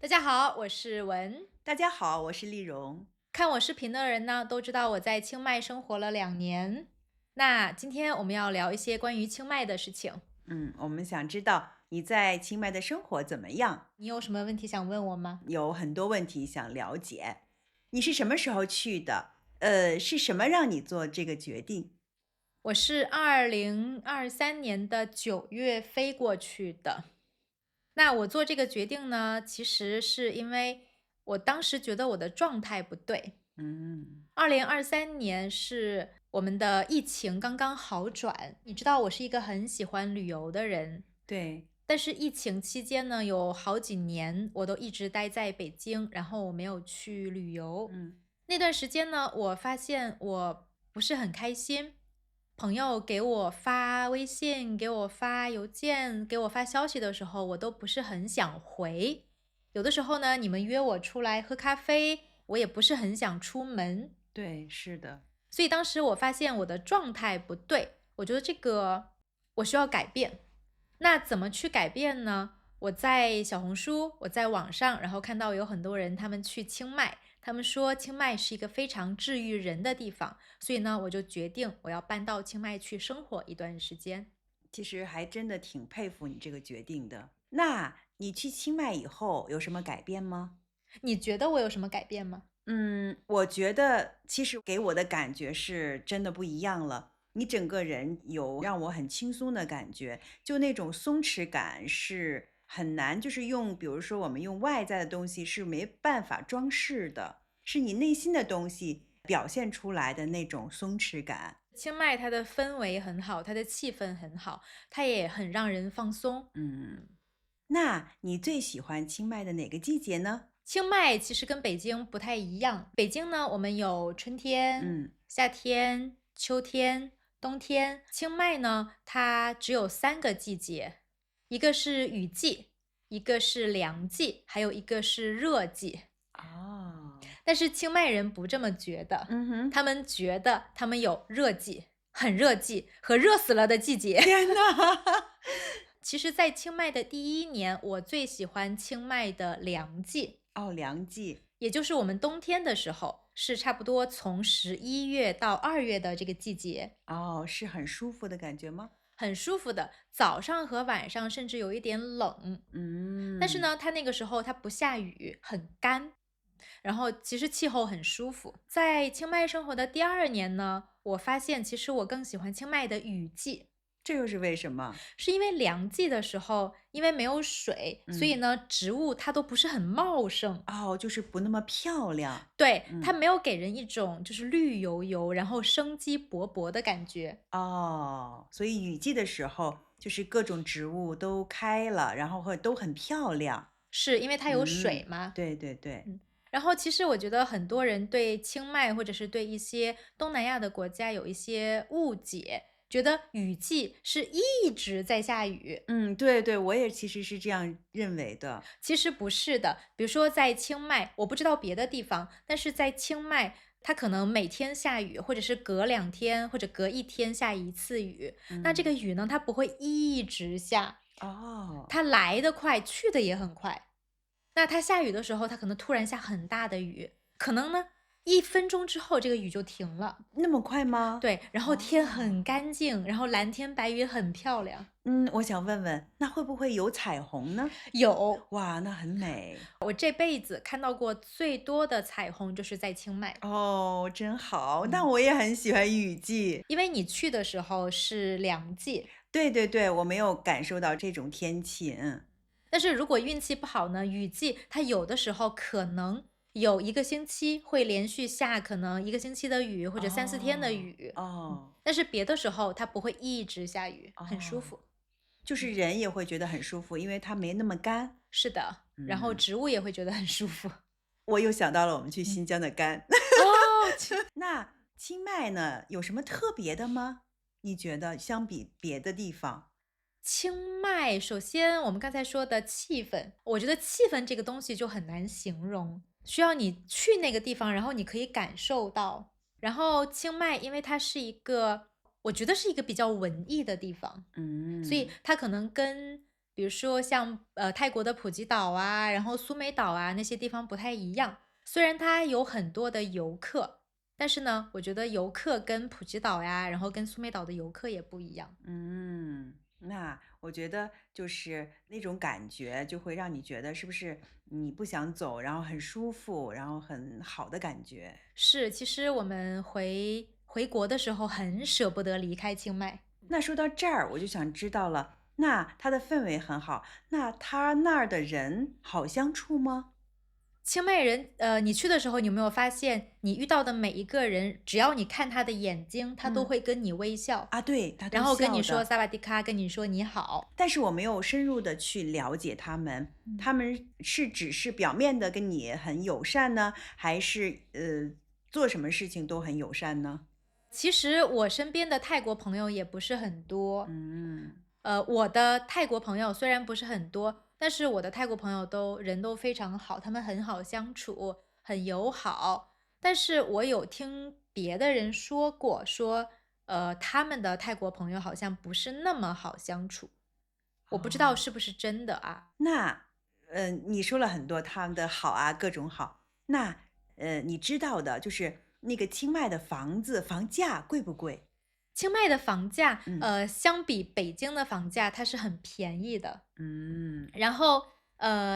家好，我是文。大家好，我是丽蓉。看我视频的人呢，都知道我在清迈生活了2年。那今天我们要聊一些关于清迈的事情。我们想知道你在清迈的生活怎么样？你有什么问题想问我吗？有很多问题想了解。你是什么时候去的？是什么让你做这个决定？我是2023年的9月飞过去的。那我做这个决定呢，其实是因为我当时觉得我的状态不对。嗯，2023年是我们的疫情刚刚好转，你知道我是一个很喜欢旅游的人，对，但是疫情期间呢，有好几年我都一直待在北京，然后我没有去旅游。嗯那段时间呢，我发现我不是很开心，朋友给我发微信、给我发邮件、给我发消息的时候，我都不是很想回。有的时候呢，你们约我出来喝咖啡，我也不是很想出门。对，是的。所以当时我发现我的状态不对，我觉得这个我需要改变。那怎么去改变呢？我在小红书，我在网上，然后看到有很多人他们去清迈，他们说清迈是一个非常治愈人的地方，所以呢，我就决定我要搬到清迈去生活一段时间。其实还真的挺佩服你这个决定的。那你去清迈以后有什么改变吗？你觉得我有什么改变吗？我觉得其实给我的感觉是真的不一样了。你整个人有让我很轻松的感觉，就那种松弛感是很难，就是用比如说我们用外在的东西是没办法装饰的，是你内心的东西表现出来的那种松弛感。清迈它的氛围很好，它的气氛很好，它也很让人放松。嗯，那你最喜欢清迈的哪个季节呢？清迈其实跟北京不太一样，北京呢，我们有春天、嗯，夏天、秋天、冬天。清迈呢，它只有3个季节，一个是雨季，一个是凉季，还有一个是热季。哦，但是清迈人不这么觉得，嗯哼，他们觉得他们有热季、很热季和热死了的季节。天呐，其实，在清迈的第1年，我最喜欢清迈的凉季。哦，凉季，也就是我们冬天的时候，是差不多从11月到2月的这个季节，哦，是很舒服的感觉吗？很舒服的。早上和晚上甚至有一点冷，但是嗯。呢，它那个时候它不下雨，很干，然后其实气候很舒服。在清迈生活的第2年呢，我发现其实我更喜欢清迈的雨季。这又是为什么？是因为凉季的时候，因为没有水，所以嗯，呢，植物它都不是很茂盛。哦，就是不那么漂亮。对，它嗯，没有给人一种就是绿油油，然后生机勃勃的感觉。哦，所以雨季的时候，就是各种植物都开了，然后都很漂亮。是因为它有水嘛。对对对，然后其实我觉得很多人对清迈或者是对一些东南亚的国家有一些误解，觉得雨季是一直在下雨。对对，我也其实是这样认为的。其实不是的，比如说在清迈，我不知道别的地方，但是在清迈，它可能每天下雨，或者是隔2天或者隔1天下一次雨。那这嗯，个雨呢，它不会一直下，哦，它来得快，去得也很快。那它下雨的时候，它可能突然下很大的雨，可能呢1分钟之后这个雨就停了。那么快吗？对，然后天哦，很干净，然后蓝天白云很漂亮。我想问问，那会不会有彩虹呢？有，哇，那很美。我这辈子看到过最多的彩虹就是在清迈。哦，真好，那嗯，我也很喜欢雨季。因为你去的时候是凉季，对对对，我没有感受到这种天气，但是如果运气不好呢，雨季它有的时候可能有1个星期会连续下可能1个星期的雨，或者3、4天的哦，雨。哦，但是别的时候它不会一直下雨，很舒哦，服。就是人也会觉得很舒服，因为它没那么干。是的，然后嗯，植物也会觉得很舒服。我又想到了我们去嗯，新疆的甘。哦，那清迈呢，有什么特别的吗？你觉得相比别的地方？清迈，首先我们刚才说的气氛，我觉得气氛这个东西就很难形容，需要你去那个地方，然后你可以感受到。然后清迈，因为它是一个，我觉得是一个比较文艺的地方，所以嗯，它可能跟比如说像泰国的普吉岛啊，然后苏梅岛啊那些地方不太一样。虽然它有很多的游客，但是呢，我觉得游客跟普吉岛呀，然后跟苏梅岛的游客也不一样。那我觉得就是那种感觉，就会让你觉得是不是你不想走，然后很舒服，然后很好的感觉。是，其实我们回国的时候很舍不得离开清迈。那说到这儿，我就想知道了，那它的氛围很好，那他那儿的人好相处吗？清迈人，你去的时候，你有没有发现，你遇到的每一个人，只要你看他的眼睛，他都嗯，会跟你微笑，啊，对，他都然后跟你说笑的。萨瓦迪卡，跟你说你好。但是我没有深入的去了解他们，他们是只是表面的跟你很友善呢，还是做什么事情都很友善呢？其实我身边的泰国朋友也不是很多，嗯，我的泰国朋友虽然不是很多，但是我的泰国朋友人都非常好，他们很好相处，很友好。但是我有听别的人说过，说他们的泰国朋友好像不是那么好相处，我不知道哦，是不是真的啊。那你说了很多他们的好啊，各种好，那你知道的就是那个清迈的房子房价贵不贵？清迈的房价，嗯相比北京的房价，它是很便宜的。嗯然后，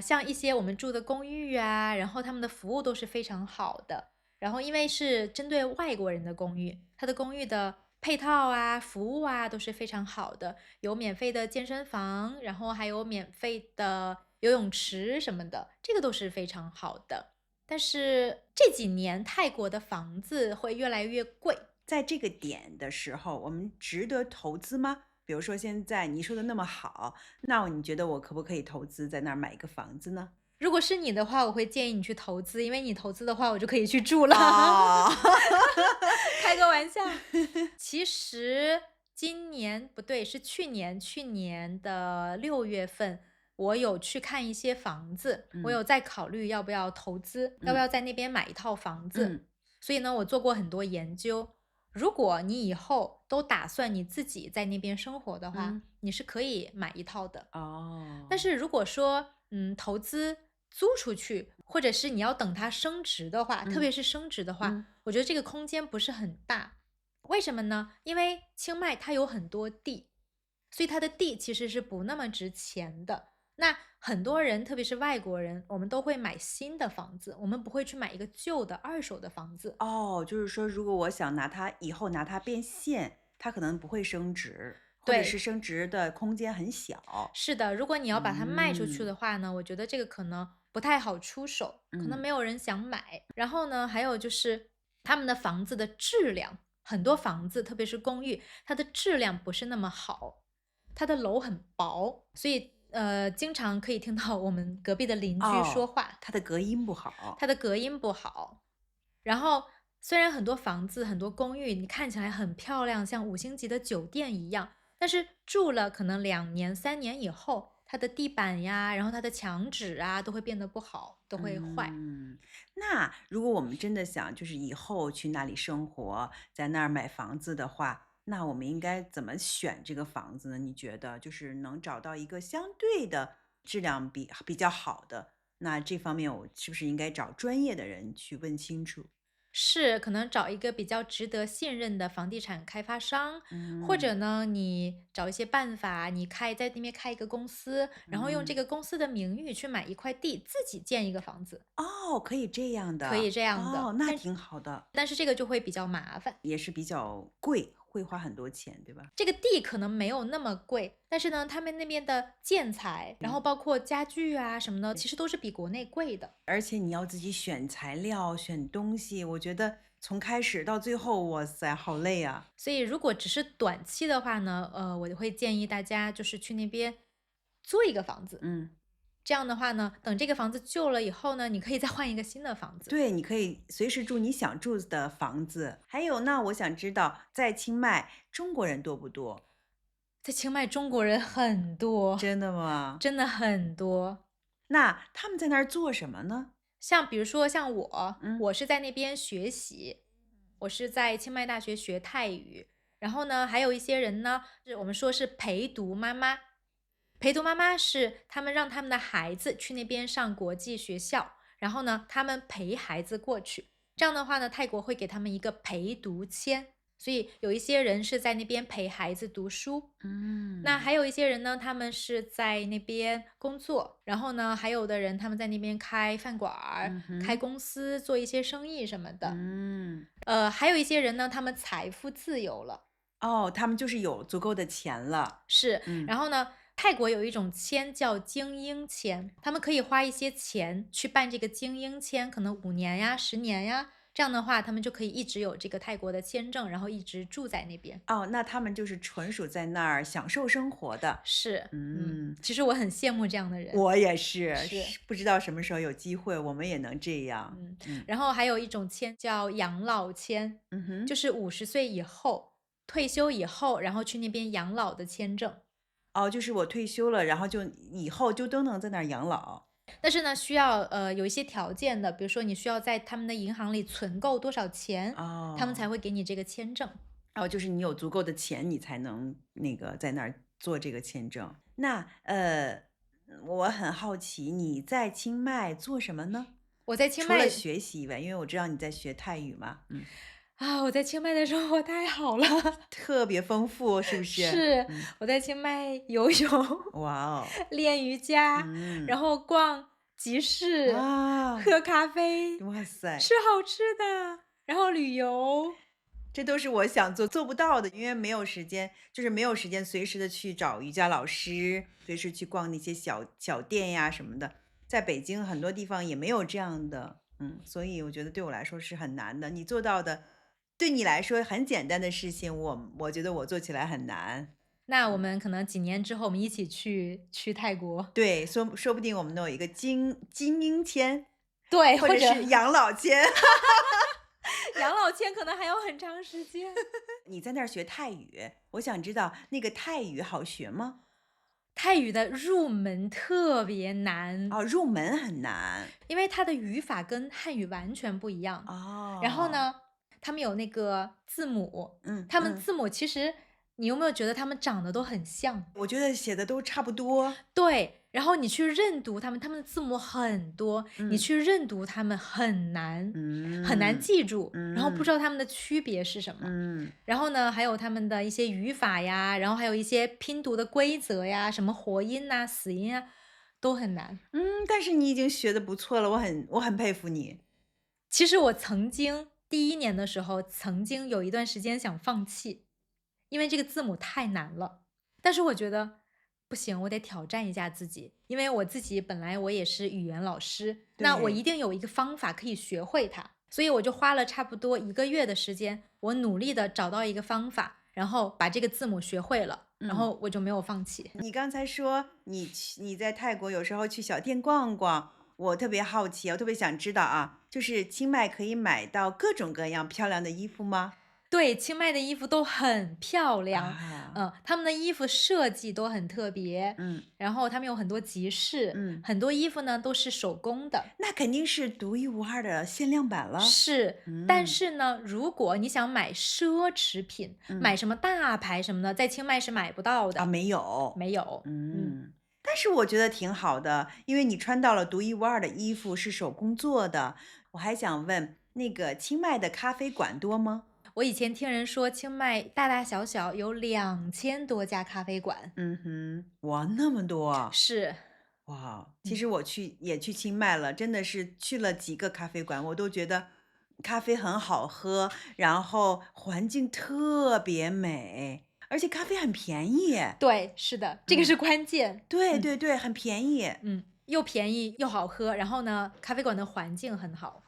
像一些我们住的公寓啊，然后他们的服务都是非常好的。然后因为是针对外国人的公寓，它的公寓的配套啊、服务啊都是非常好的，有免费的健身房，然后还有免费的游泳池什么的，这个都是非常好的。但是这几年泰国的房子会越来越贵，在这个点的时候，我们值得投资吗？比如说现在你说的那么好，那你觉得我可不可以投资在那儿买一个房子呢？如果是你的话，我会建议你去投资，因为你投资的话，我就可以去住了。哦，开个玩笑。其实今年不对，是去年的6月份，我有去看一些房子，我嗯有在考虑要不要投资，要不嗯要在那边买一套房子。嗯所以呢，我做过很多研究。如果你以后都打算你自己在那边生活的话，嗯，你是可以买一套的。但哦，是如果说，投资租出去，或者是你要等它升值的话，特嗯别是升值的话，嗯，我觉得这个空间不是很大。为什么呢？因为清迈它有很多地，所以它的地其实是不那么值钱的。那很多人，特别是外国人，我们都会买新的房子，我们不会去买一个旧的二手的房子。哦，就是说，如果我想拿它以后拿它变现，它可能不会升值，或者是对，升值的空间很小。是的，如果你要把它卖出去嗯的话呢，我觉得这个可能不太好出手，可能嗯，没有人想买。然后呢，还有就是他们的房子的质量，很多房子，特别是公寓，它的质量不是那么好，它的楼很薄，所以经常可以听到我们隔壁的邻居说哦，话，它的隔音不好。它的隔音不好。然后虽然很多房子、很多公寓，你看起来很漂亮，像5星级的酒店一样，但是住了可能2年、3年以后，它的地板呀，然后它的墙纸啊，都会变得不好，都会坏。嗯，那如果我们真的想就是以后去那里生活，在那儿买房子的话，那我们应该怎么选这个房子呢？你觉得就是能找到一个相对的质量比较好的，那这方面我是不是应该找专业的人去问清楚？是，可能找一个比较值得信任的房地产开发商，或嗯者呢，你找一些办法，你在那边开一个公司，然后用这嗯，个公司的名义去买一块地，自己建一个房子，哦，可以这样的，可以这样哦，的。那挺好的，但是这个就会比较麻烦。也是比较贵，会花很多钱，对吧？这个地可能没有那么贵，但是呢，他们那边的建材，然后嗯。包括家具啊什么的，其实都是比国内贵的。而且你要自己选材料、选东西，我觉得从开始到最后，哇塞，好累啊！所以如果只是短期的话呢，我会建议大家就是去那边租一个房子。嗯，这样的话呢，等这个房子旧了以后呢，你可以再换一个新的房子。对，你可以随时住你想住的房子。还有呢，我想知道在清迈中国人多不多？在清迈中国人很多，真的吗？真的很多。那他们在那儿做什么呢？像比如说像我，嗯我是在那边学习，我是在清迈大学学泰语。然后呢，还有一些人呢，是我们说是陪读妈妈，陪读妈妈是他们让他们的孩子去那边上国际学校，然后呢，他们陪孩子过去。这样的话呢，泰国会给他们一个陪读签，所以有一些人是在那边陪孩子读书。那嗯还有一些人呢，他们是在那边工作，然后呢，还有的人他们在那边开饭馆儿、开嗯哼公司、做一些生意什么的。嗯，还有一些人呢，他们财富自由了。哦，他们就是有足够的钱了。是，嗯，然后呢，泰国有一种签叫精英签，他们可以花一些钱去办这个精英签，可能5年呀、10年呀，这样的话，他们就可以一直有这个泰国的签证，然后一直住在那边。哦，那他们就是纯属在那儿享受生活的。是，嗯，其实我很羡慕这样的人。我也是，是，不知道什么时候有机会，我们也能这样。然后还有一种签叫养老签，嗯哼，就是50岁以后退休以后，然后去那边养老的签证。哦，就是我退休了，然后就以后就都能在那儿养老。但是呢，需要有一些条件的，比如说你需要在他们的银行里存够多少钱，他们才哦，会给你这个签证。哦，就是你有足够的钱，你才能那个在那儿做这个签证。那我很好奇你在清迈做什么呢？我在清除了迈学习以外，因为我知道你在学泰语嘛，我在清迈的生活太好了。特别丰富，是不是？是，我在清迈游泳、哇哦，练瑜伽，然嗯，后逛集市、啊，喝咖啡、哇塞，吃好吃的，然后旅游。这都是我想做不到的，因为没有时间，就是没有时间随时的去找瑜伽老师，随时去逛那些小店呀什么的。在北京很多地方也没有这样的，所以我觉得对我来说是很难的。你做到的，对你来说很简单的事情，我觉得我做起来很难。那我们可能几年之后，我们一起去泰国。对，说不定我们能有一个精英签，对，或者或者是养老签。养老签可能还要很长时间。你在那儿学泰语，我想知道那个泰语好学吗？泰语的入门特别难，哦，入门很难。因为它的语法跟汉语完全不一样。然后哦，呢，他们有那个字母，嗯嗯，他们字母其实你有没有觉得他们长得都很像？我觉得写的都差不多。对，然后你去认读他们的字母很多，你嗯去认读他们很难，很难嗯记住，然后不知嗯道他们的区别是什么。嗯然后呢，还有他们的一些语法呀，然后还有一些拼读的规则呀，什么活音呐、死音啊，都很难。但是你已经学的不错了，我很佩服你。其实我曾经第1年的时候，曾经有一段时间想放弃，因为这个字母太难了。但是我觉得不行，我得挑战一下自己，因为我自己本来我也是语言老师，那我一对，定有一个方法可以学会它。所以我就花了差不多1个月的时间，我努力的找到一个方法，然后把这个字母学会了，然嗯，后我就没有放弃。你刚才说你在泰国有时候去小店逛逛，我特别好奇，我特别想知道啊，就是清迈可以买到各种各样漂亮的衣服吗？对，清迈的衣服都很漂亮，啊，他们的衣服设计都很特别，嗯然后他们有很多集市，嗯，很多衣服呢都是手工的。那肯定是独一无二的限量版了。是，但嗯是呢，如果你想买奢侈品，嗯，买什么大牌什么的，在清迈是买不到啊，的，没有。没有。但是我觉得挺好的，因为你穿到了独一无二的衣服，是手工做的。我还想问，那个清迈的咖啡馆多吗？我以前听人说，清迈大大小小有2000多家咖啡馆。嗯哼，哇，那么多！是，哇，其实我也去清迈了，真的是去了几个咖啡馆，我都觉得咖啡很好喝，然后环境特别美，而且咖啡很便宜。对，是的，这个是关键。对对对，很便宜。又便宜又好喝，然后呢，咖啡馆的环境很好。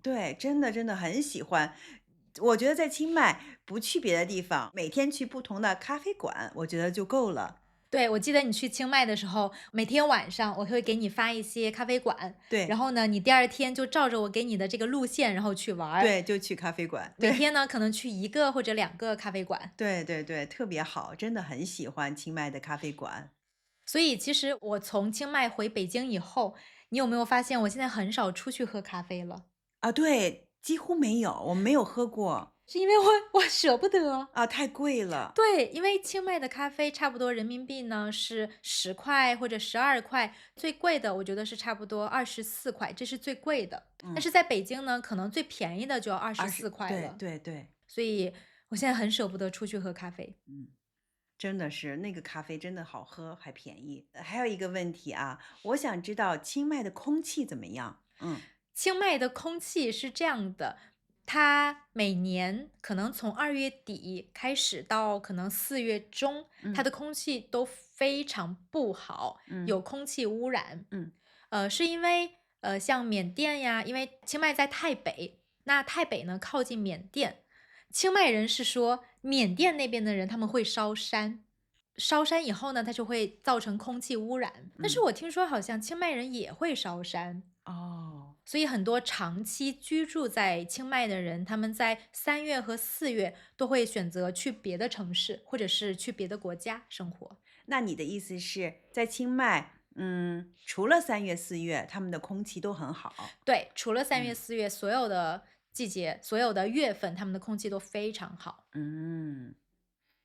对，真的真的很喜欢。我觉得在清迈不去别的地方，每天去不同的咖啡馆，我觉得就够了。对，我记得你去清迈的时候，每天晚上我会给你发一些咖啡馆，然对后呢，你第2天就照着我给你的这个路线，然后去玩儿。对，就去咖啡馆。对每天呢，可能去1个或者2个咖啡馆。对对对，特别好，真的很喜欢清迈的咖啡馆。所以其实我从清迈回北京以后，你有没有发现我现在很少出去喝咖啡了？啊，对，几乎没有，我没有喝过。是因为我舍不得。啊，太贵了。对，因为清迈的咖啡差不多人民币呢是10块或者12块，最贵的我觉得是差不多24块，这是最贵的。但嗯，是在北京呢，可能最便宜的就要二十20，对四块了，对对，所以我现在很舍不得出去喝咖啡。嗯。真的是那个咖啡真的好喝，还便宜。还有一个问题啊，我想知道清迈的空气怎么样？嗯清迈的空气是这样的，它每年可能从2月底开始到可能4月中，它嗯的空气都非常不好，嗯有空气污染。嗯是因为像缅甸呀，因为清迈在太北，那太北呢靠近缅甸，清迈人是说缅甸那边的人他们会烧山，烧山以后呢，它就会造成空气污染。但是嗯，我听说好像清迈人也会烧山。哦，所以很多长期居住在清迈的人，他们在3月和4月都会选择去别的城市，或者是去别的国家生活。那你的意思是在清迈，除了3月、4月，他们的空气都很好。对，除了3月、嗯4月，所有的季节、所有的月份，他们的空气都非常好。嗯，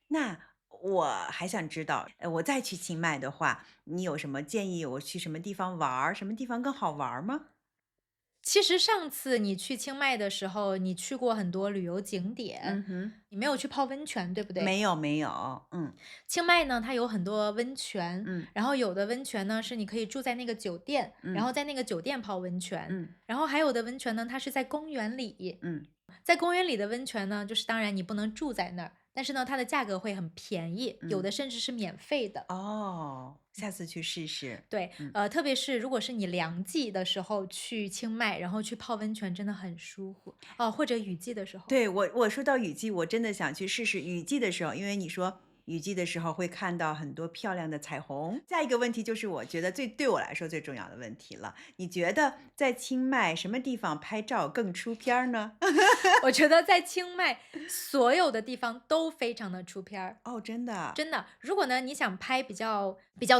那我还想知道，我再去清迈的话，你有什么建议？我去什么地方玩儿？什么地方更好玩儿吗？其实上次你去清迈的时候，你去过很多旅游景点，嗯哼，你没有去泡温泉，对不对？没有没有，清迈呢，它有很多温泉，嗯然后有的温泉呢是你可以住在那个酒店，然后嗯在那个酒店泡温泉，嗯然后还有的温泉呢，它是在公园里，嗯在公园里的温泉呢，就是当然你不能住在那儿，但是呢，它的价格会很便宜，有嗯，的甚至是免费的。哦，下次去试试。对，嗯。特别是如果是你凉季的时候去清迈，然后去泡温泉，真的很舒服哦，或者雨季的时候。对，我说到雨季，我真的想去试试雨季的时候，因为你说雨季的时候会看到很多漂亮的彩虹。下一个问题就是我觉得对我来说最重要的问题了，你觉得在清迈什么地方拍照更出片儿呢？我觉得在清迈所有的地方都非常的出片儿。哦，真的，真的，如果呢你想拍比较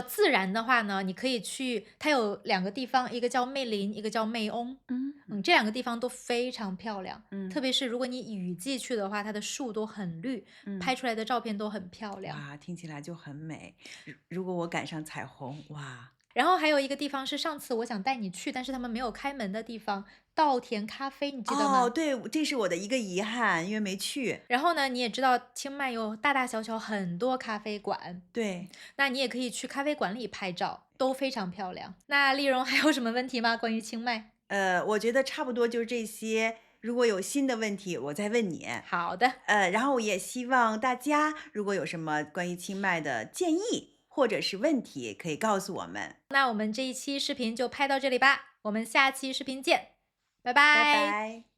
自然的话呢，你可以去，它有2个地方，一个叫魅林，一个叫魅翁。嗯这2个地方都非常漂亮，特嗯别是如果你雨季去的话，它的树都很绿，嗯，拍出来的照片都很漂亮。哇，听起来就很美。如果我赶上彩虹，哇，然后还有一个地方是上次我想带你去，但是他们没有开门的地方，稻田咖啡，你记得哦，吗？对，这是我的一个遗憾，因为没去。然后呢，你也知道清迈有大大小小很多咖啡馆，对，那你也可以去咖啡馆里拍照，都非常漂亮。那丽蓉还有什么问题吗？关于清迈？我觉得差不多就是这些。如果有新的问题，我再问你。好的，然后我也希望大家如果有什么关于清迈的建议或者是问题，可以告诉我们。那我们这一期视频就拍到这里吧，我们下期视频见，拜拜拜。拜。